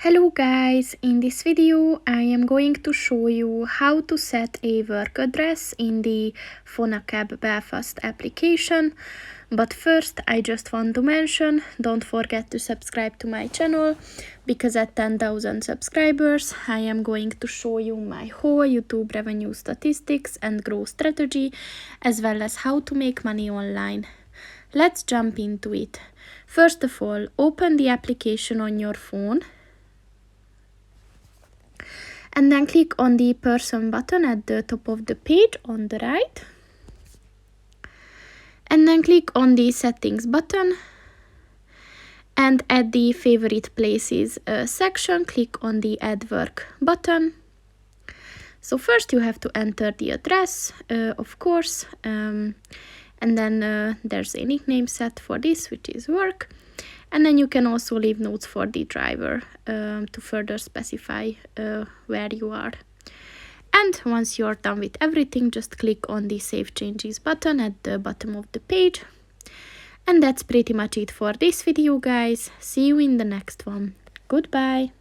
Hello guys, in this video I am going to show you how to set a work address in the Fonacab Belfast application. But first I just want to mention, don't forget to subscribe to my channel, because at 10,000 subscribers I am going to show you my whole YouTube revenue statistics and growth strategy, as well as how to make money online. Let's jump into it. First of all, open the application on your phone. And then click on the person button at the top of the page on the right. And then click on the settings button. And at the favorite places section, click on the add work button. So first you have to enter the address, of course. And then there's a nickname set for this, which is work. And then you can also leave notes for the driver to further specify where you are. And once you're done with everything, just click on the Save Changes button at the bottom of the page. And that's pretty much it for this video, guys. See you in the next one. Goodbye.